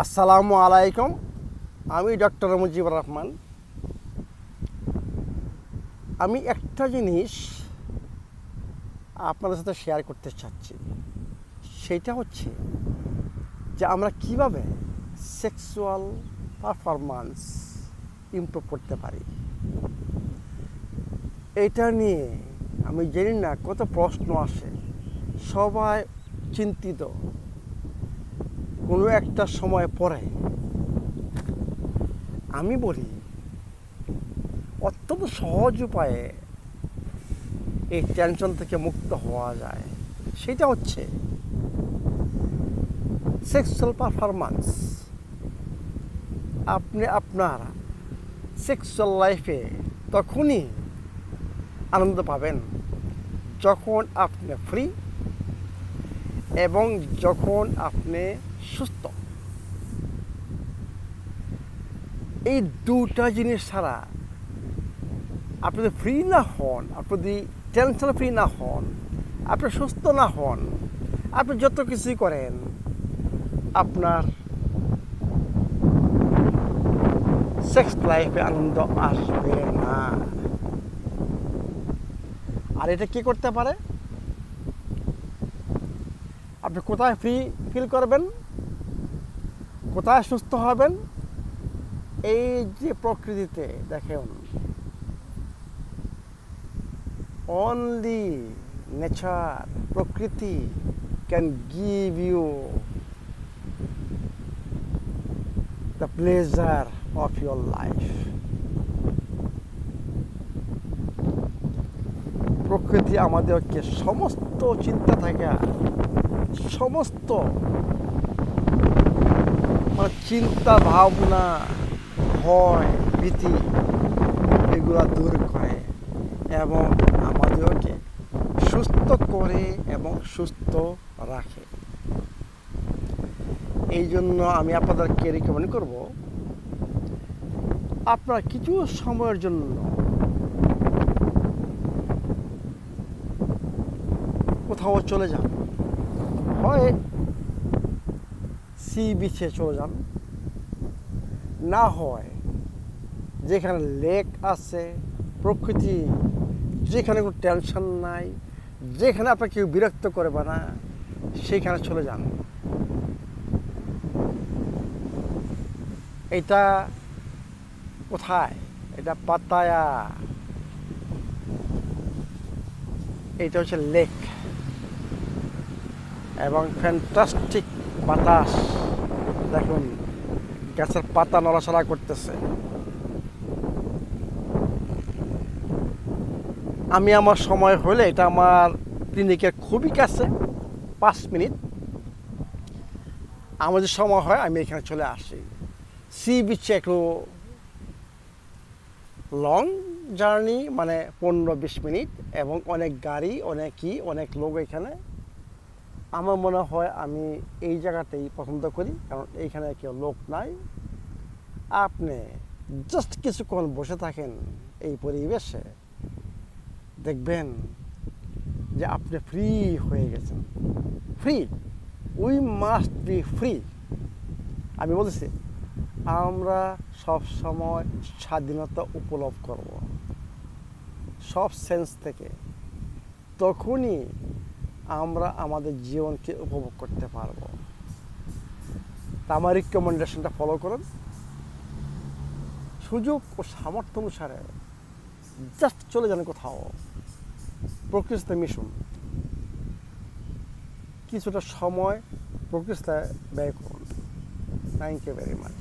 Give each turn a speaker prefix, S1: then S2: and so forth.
S1: আসসালামু আলাইকুম। আমি ডক্টর মুজিবুর রহমান। আমি একটা জিনিস আপনাদের সাথে শেয়ার করতে চাচ্ছি, সেটা হচ্ছে যে আমরা কিভাবে সেক্সুয়াল পারফরম্যান্স ইমপ্রুভ করতে পারি। এটা নিয়ে আমি জানি না কত প্রশ্ন আসে, সবাই চিন্তিত। কোনো একটা সময় পরে আমি বলি অত্যন্ত সহজ উপায়ে এই টেনশন থেকে মুক্ত হওয়া যায়। সেটা হচ্ছে সেক্সুয়াল পারফরম্যান্স। আপনি আপনার সেক্সুয়াল লাইফে তখনই আনন্দ পাবেন যখন আপনি ফ্রি এবং যখন আপনি সুস্থ। এই দুটা জিনিস ছাড়া আপনি যদি ফ্রি না হন, আপনি যদি টেনশন ফ্রি না হন, আপনি সুস্থ না হন, আপনি যত কিছুই করেন আপনার সেক্স লাইফে আনন্দ আসবে না। আর এটা কি করতে পারে? আপনি কোথায় ফ্রি ফিল করবেন, কোথায় সুস্থ হবেন? এই যে প্রকৃতিতে দেখেন, অনলি নেচার, প্রকৃতি can give you the pleasure of your life. প্রকৃতি আমাদেরকে সমস্ত চিন্তা থেকে, সমস্ত চিন্তা ভাবনা, ভয়, ভীতি এগুলো দূর করে এবং আমাদেরকে সুস্থ করে এবং সুস্থ রাখে। এই জন্য আমি আপনাদেরকে রিকমেন্ড করব, আপনারা কিছু সময়ের জন্য কোথাও চলে যান, হয় সি বিচে চলে যান, না হয় যেখানে লেক আছে, প্রকৃতি, যেখানে কোনো টেনশন নাই, যেখানে আপনাকে কেউ বিরক্ত করবে না, সেখানে চলে যান। এটা কোথায়? এটা পাতায়া। এটা হচ্ছে লেক এবং ফ্যান্টাস্টিক বাতাস। দেখুন গাছের পাতা নড়াচড়া করতেছে। আমি আমার সময় হলে, এটা আমার ক্লিনিকের খুবই কাছে, 5 মিনিট। আমার যে সময় হয় আমি এখানে চলে আসি। সি বিচে একটু লং জার্নি, মানে 15-20 মিনিট, এবং অনেক গাড়ি, অনেক লোক এখানে। আমার মনে হয় আমি এই জায়গাতেই পছন্দ করি, কারণ এইখানে কেউ লোক নাই। আপনি জাস্ট কিছুক্ষণ বসে থাকেন এই পরিবেশে, দেখবেন যে আপনি ফ্রি হয়ে গেছেন। Free, we must be free. আমি বলছি আমরা সব সময় স্বাধীনতা উপলব্ধ করব সব সেন্স থেকে, তখনই আমরা আমাদের জীবনকে উপভোগ করতে পারব। তা আমার রিকমেন্ডেশনটা ফলো করুন। সুযোগ ও সামর্থ্য অনুসারে জাস্ট চলে যান কোথাও, প্রকৃতিতে মিশুন, কিছুটা সময় প্রকৃতিতে ব্যয় করুন। Thank you very much.